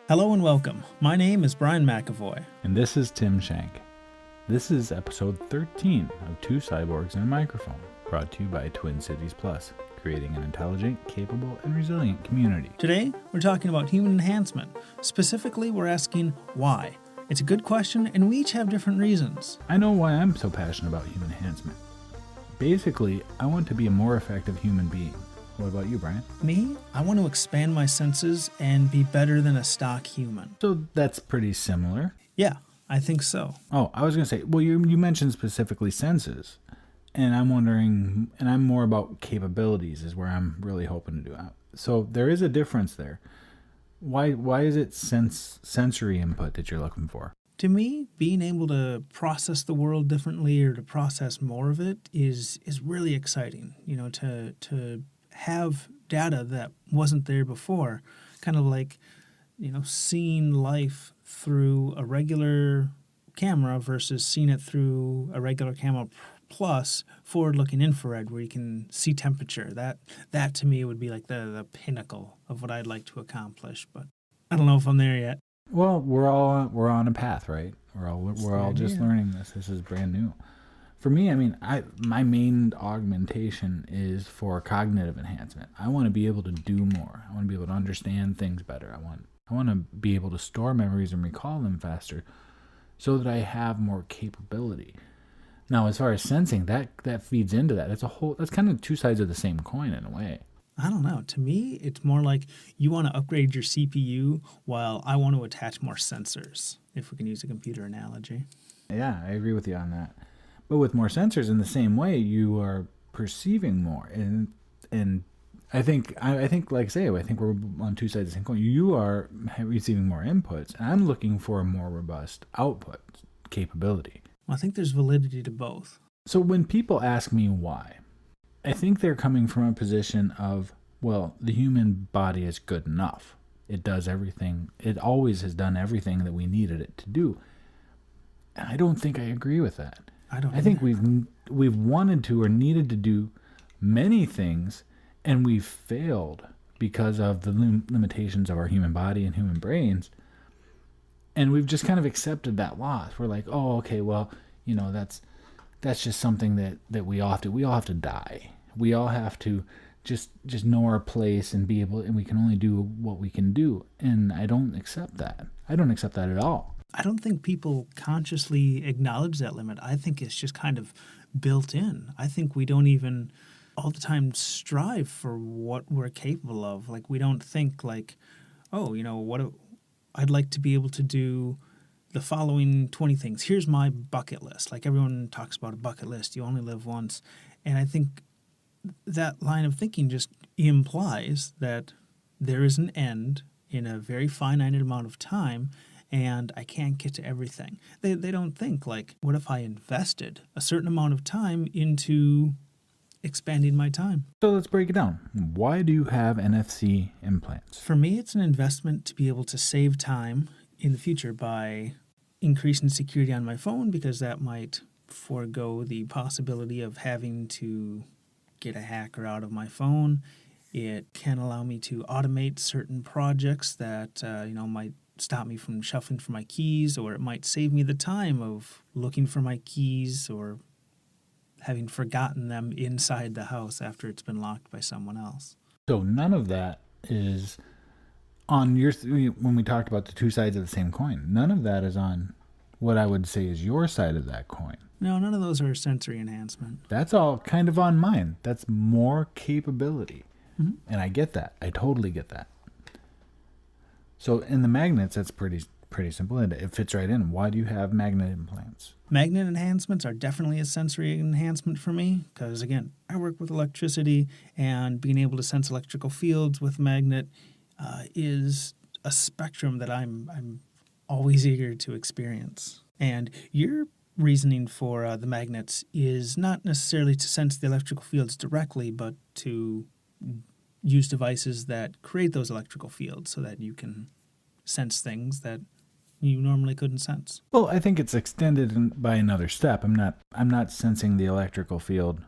Hello and welcome. My name is Brian McAvoy. And this is Tim Shank. This is episode 13 of Two Cyborgs and a Microphone, brought to you by Twin Cities Plus, creating an intelligent, capable, and resilient community. Today, we're talking about human enhancement. Specifically, we're asking why. It's a good question, and we each have different reasons. I know why I'm so passionate about human enhancement. Basically, I want to be a more effective human being. What about you, Brian? Me, I want to expand my senses and be better than a stock human. So that's pretty similar. Yeah, I think so. Oh, I was going to say, well, you mentioned specifically senses. And I'm wondering, and I'm more about capabilities is where I'm really hoping to do. So there is a difference there. Why is it sensory input that you're looking for? To me, being able to process the world differently or to process more of it is really exciting. You know, to have data that wasn't there before, kind of like, you know, seeing life through a regular camera versus seeing it through a regular camera plus forward-looking infrared where you can see temperature. That to me would be like the pinnacle of what I'd like to accomplish, but I don't know if I'm there yet. Well, we're on a path, right? We're all just learning this. This is brand new. For me, I mean, my main augmentation is for cognitive enhancement. I want to be able to do more. I want to be able to understand things better. I want to be able to store memories and recall them faster so that I have more capability. Now, as far as sensing, that feeds into that. That's kind of two sides of the same coin in a way. I don't know. To me, it's more like you want to upgrade your CPU while I want to attach more sensors, if we can use a computer analogy. Yeah, I agree with you on that. But with more sensors, in the same way, you are perceiving more, and I think like I say, I think we're on two sides of the same coin. You are receiving more inputs, and I'm looking for a more robust output capability. Well, I think there's validity to both. So when people ask me why, I think they're coming from a position of, well, the human body is good enough. It does everything. It always has done everything that we needed it to do. And I don't think I agree with that. I think we've wanted to or needed to do many things, and we've failed because of the limitations of our human body and human brains. And we've just kind of accepted that loss. We're like, oh, okay, well, you know, that's just something that we all have to. We all have to die. We all have to just know our place and be able, and we can only do what we can do. And I don't accept that. I don't accept that at all. I don't think people consciously acknowledge that limit. I think it's just kind of built in. I think we don't even all the time strive for what we're capable of. Like, we don't think like, oh, you know, I'd like to be able to do the following 20 things. Here's my bucket list. Like, everyone talks about a bucket list. You only live once. And I think that line of thinking just implies that there is an end in a very finite amount of time, and I can't get to everything. They don't think, like, what if I invested a certain amount of time into expanding my time? So let's break it down. Why do you have NFC implants? For me, it's an investment to be able to save time in the future by increasing security on my phone, because that might forego the possibility of having to get a hacker out of my phone. It can allow me to automate certain projects that might stop me from shuffling for my keys, or it might save me the time of looking for my keys or having forgotten them inside the house after it's been locked by someone else. So none of that is on your, when we talked about the two sides of the same coin, none of that is on what I would say is your side of that coin. No, none of those are sensory enhancement. That's all kind of on mine. That's more capability. Mm-hmm. And I get that. I totally get that. So in the magnets, that's pretty simple. It fits right in. Why do you have magnet implants? Magnet enhancements are definitely a sensory enhancement for me because, again, I work with electricity, and being able to sense electrical fields with magnet is a spectrum that I'm always eager to experience. And your reasoning for the magnets is not necessarily to sense the electrical fields directly, but to use devices that create those electrical fields so that you can sense things that you normally couldn't sense. Well, I think it's extended by another step. I'm not sensing the electrical field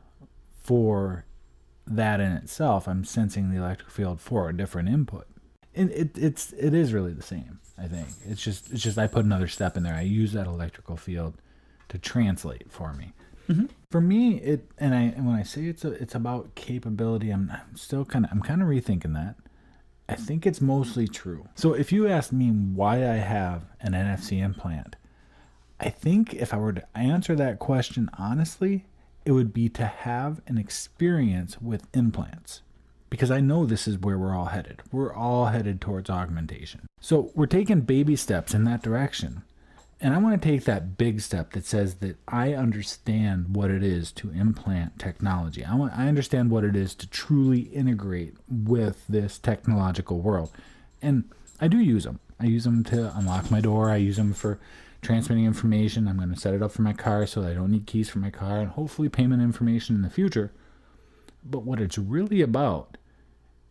for that in itself. I'm sensing the electric field for a different input. And it is really the same, I think. It's just I put another step in there. I use that electrical field to translate for me. For me, and when I say it's about capability, I'm kind of rethinking that. I think it's mostly true. So if you ask me why I have an NFC implant, I think if I were to answer that question honestly, it would be to have an experience with implants. Because I know this is where we're all headed. We're all headed towards augmentation. So we're taking baby steps in that direction. And I want to take that big step that says that I understand what it is to implant technology. I understand what it is to truly integrate with this technological world. And I do use them. I use them to unlock my door. I use them for transmitting information. I'm going to set it up for my car so that I don't need keys for my car, and hopefully payment information in the future. But what it's really about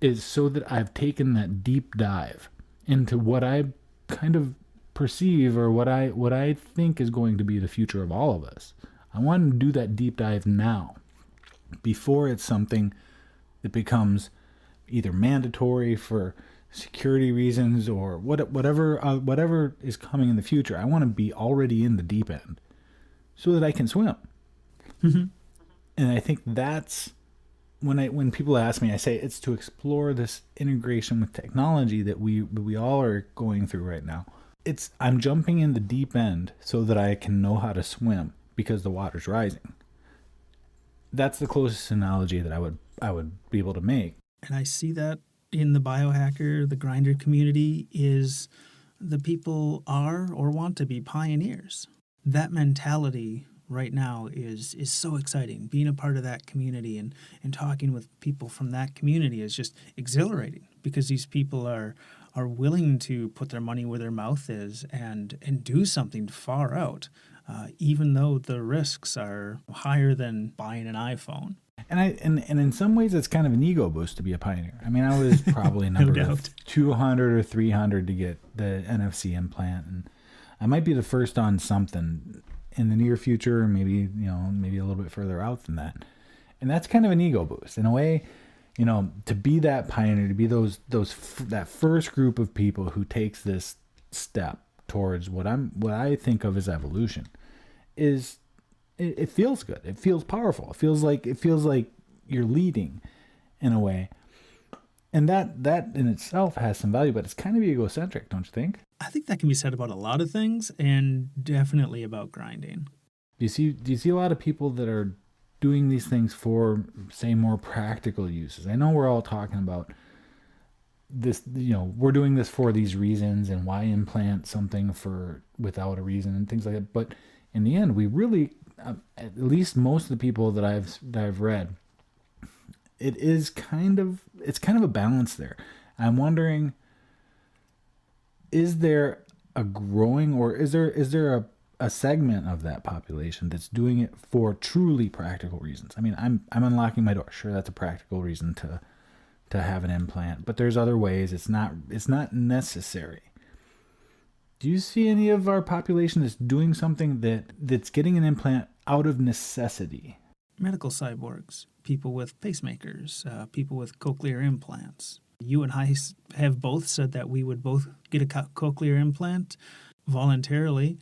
is so that I've taken that deep dive into what I kind of perceive, or what I think is going to be the future of all of us. I want to do that deep dive now, before it's something that becomes either mandatory for security reasons or whatever is coming in the future. I want to be already in the deep end so that I can swim. And I think that's when people ask me, I say it's to explore this integration with technology that we all are going through right now. I'm jumping in the deep end so that I can know how to swim because the water's rising. That's the closest analogy that I would be able to make. And I see that in the biohacker, the grinder community, is the people are or want to be pioneers. That mentality right now is so exciting. Being a part of that community and talking with people from that community is just exhilarating, because these people are willing to put their money where their mouth is and do something far out, even though the risks are higher than buying an iPhone. And in some ways, it's kind of an ego boost to be a pioneer. I mean, I was probably No number doubt. 200 or 300 to get the NFC implant, and I might be the first on something in the near future, or maybe a little bit further out than that. And that's kind of an ego boost in a way. To be that pioneer, to be that first group of people who takes this step towards what I think of as evolution, it feels good. It feels powerful. It feels like you're leading in a way. And that in itself has some value, but it's kind of egocentric, don't you think? I think that can be said about a lot of things, and definitely about grinding. Do you see a lot of people that are doing these things for, say, more practical uses? I know we're all talking about this, we're doing this for these reasons, and why implant something without a reason and things like that. But in the end, we really, at least most of the people that I've read, it's kind of a balance there. I'm wondering, is there a growing, or is there a segment of that population that's doing it for truly practical reasons? I mean, I'm unlocking my door. Sure, that's a practical reason to have an implant, but there's other ways. It's not necessary. Do you see any of our population that's doing something that's getting an implant out of necessity? Medical cyborgs, people with pacemakers, people with cochlear implants. You and I have both said that we would both get a cochlear implant voluntarily.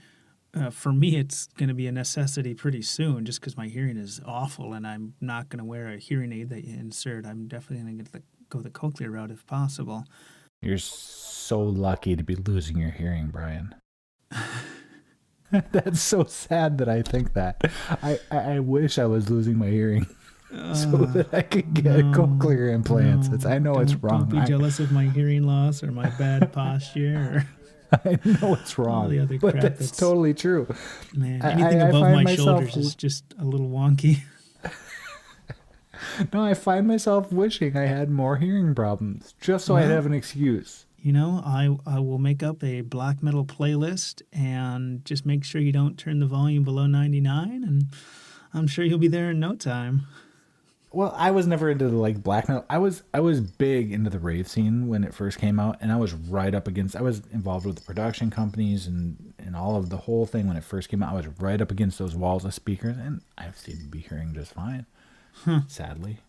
For me, it's going to be a necessity pretty soon, just because my hearing is awful, and I'm not going to wear a hearing aid that you insert. I'm definitely going to go the cochlear route if possible. You're so lucky to be losing your hearing, Brian. That's so sad that I think that. I wish I was losing my hearing so that I could get cochlear implants. I know it's wrong. Don't be jealous of my hearing loss or my bad posture. I know it's wrong, the other but crap that's that's- totally true. Man, I anything above find my myself- shoulders is just a little wonky. No, I find myself wishing I had more hearing problems, just so I'd have an excuse. I will make up a black metal playlist and just make sure you don't turn the volume below 99, and I'm sure you'll be there in no time. Well, I was never into the black metal. I was big into the rave scene when it first came out, and I was involved with the production companies and all of the whole thing when it first came out. I was right up against those walls of speakers, and I seem to be hearing just fine. Sadly.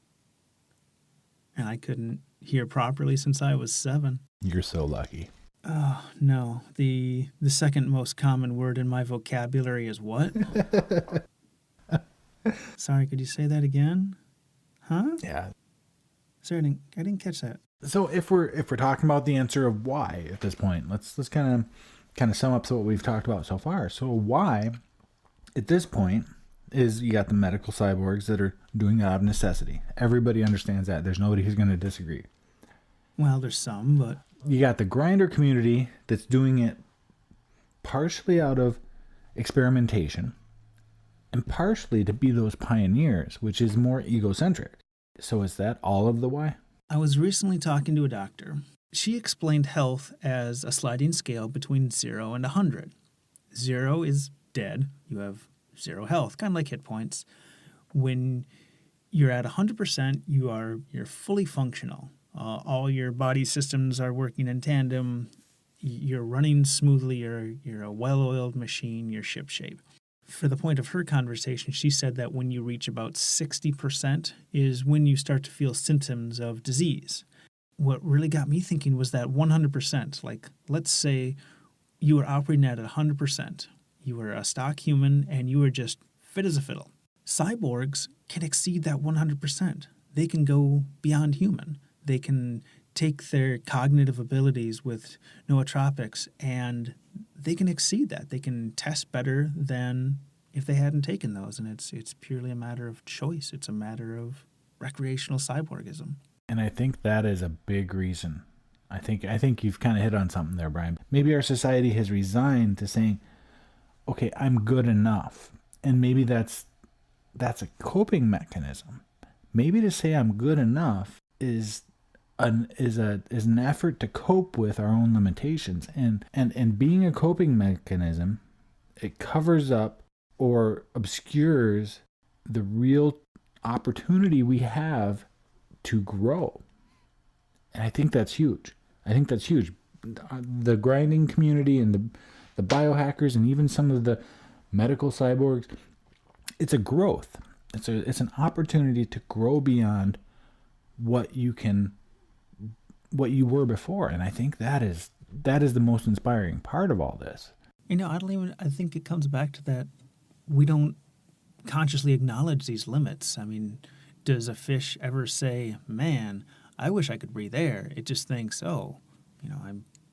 and I couldn't hear properly since I was 7. You're so lucky. Oh, no. The second most common word in my vocabulary is what? Sorry, could you say that again? Huh? Yeah. Sorry, I didn't catch that. So if we're talking about the answer of why at this point, let's kind of sum up what we've talked about so far. So why at this point is you got the medical cyborgs that are doing it out of necessity. Everybody understands that. There's nobody who's going to disagree. Well, there's some, but You got the grinder community that's doing it partially out of experimentation and partially to be those pioneers, which is more egocentric. So is that all of the why? I was recently talking to a doctor. She explained health as a sliding scale between 0 and 100. 0 is dead. You have 0 health, kind of like hit points. When you're at 100%, you're fully functional. All your body systems are working in tandem. You're running smoothly. You're a well-oiled machine. You're shipshape. For the point of her conversation, she said that when you reach about 60% is when you start to feel symptoms of disease. What really got me thinking was that 100%. Like, let's say you were operating at 100%. You were a stock human and you were just fit as a fiddle. Cyborgs can exceed that 100%. They can go beyond human. They can take their cognitive abilities with nootropics and they can exceed that. They can test better than if they hadn't taken those. And it's purely a matter of choice. It's a matter of recreational cyborgism. And I think that is a big reason. I think you've kind of hit on something there, Brian. Maybe our society has resigned to saying, okay, I'm good enough. And maybe that's a coping mechanism. Maybe to say I'm good enough is an effort to cope with our own limitations. And being a coping mechanism, it covers up or obscures the real opportunity we have to grow. And I think that's huge. The grinding community and the biohackers and even some of the medical cyborgs, it's a growth. It's an opportunity to grow beyond what you were before. And I think that is the most inspiring part of all this. I think it comes back to that we don't consciously acknowledge these limits. I mean, does a fish ever say, man, I wish I could breathe air? It just thinks,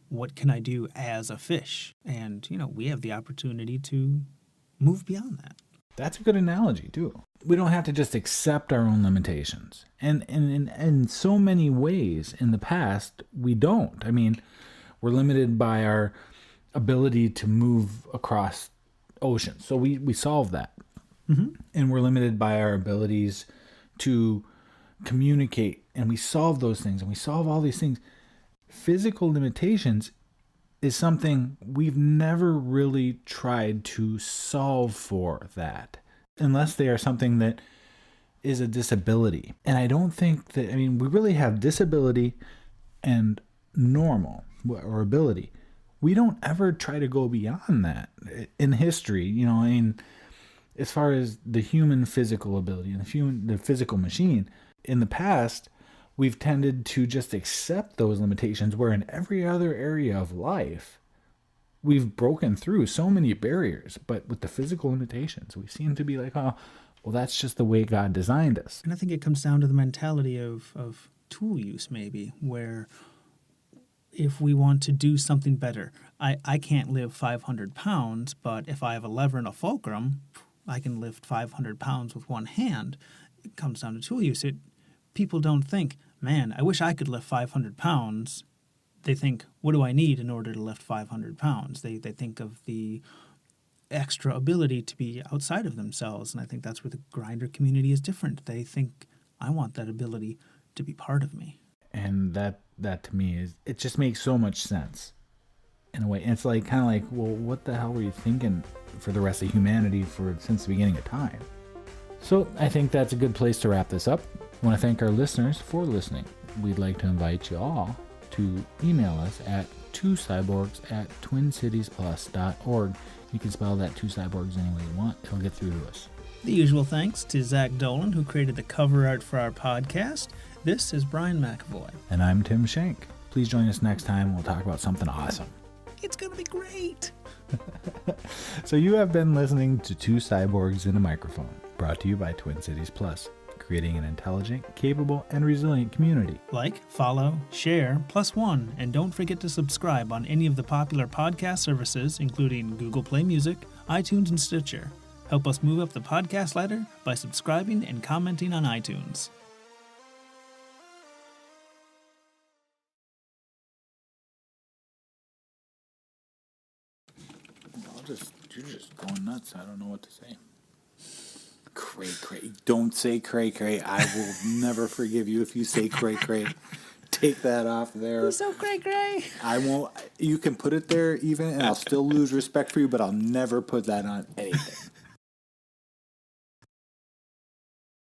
what can I do as a fish? And, we have the opportunity to move beyond that. That's a good analogy, too. We don't have to just accept our own limitations. And in so many ways in the past, we don't. I mean, we're limited by our ability to move across oceans. So we solve that. Mm-hmm. And we're limited by our abilities to communicate. And we solve those things. And we solve all these things. Physical limitations is something we've never really tried to solve for that, unless they are something that is a disability. And I don't think that, we really have disability and normal or ability. We don't ever try to go beyond that in history, as far as the human physical ability and the physical machine. In the past, we've tended to just accept those limitations, where in every other area of life, we've broken through so many barriers. But with the physical limitations, we seem to be like, oh, well, that's just the way God designed us. And I think it comes down to the mentality of tool use, maybe, where if we want to do something better, I can't lift 500 pounds, but if I have a lever and a fulcrum, I can lift 500 pounds with one hand. It comes down to tool use. People don't think, man, I wish I could lift 500 pounds. They think, what do I need in order to lift 500 pounds? They think of the extra ability to be outside of themselves. And I think that's where the grinder community is different. They think, I want that ability to be part of me. And that to me it just makes so much sense in a way. And it's kind of like, well, what the hell were you thinking for the rest of humanity since the beginning of time? So I think that's a good place to wrap this up. I want to thank our listeners for listening. We'd like to invite you all to email us at twocyborgs@twincitiesplus.org. You can spell that two cyborgs any way you want. It'll get through to us. The usual thanks to Zach Dolan, who created the cover art for our podcast. This is Brian McAvoy. And I'm Tim Shank. Please join us next time. We'll talk about something awesome. It's going to be great. So you have been listening to Two Cyborgs in a Microphone, brought to you by Twin Cities Plus, creating an intelligent, capable, and resilient community. Like, follow, share, +1, and don't forget to subscribe on any of the popular podcast services, including Google Play Music, iTunes, and Stitcher. Help us move up the podcast ladder by subscribing and commenting on iTunes. You're just going nuts. I don't know what to say. Cray cray. Don't say cray cray. I will never forgive you if you say cray cray. Take that off there. You're so cray-cray. I won't. You can put it there even, and I'll still lose respect for you, but I'll never put that on anything.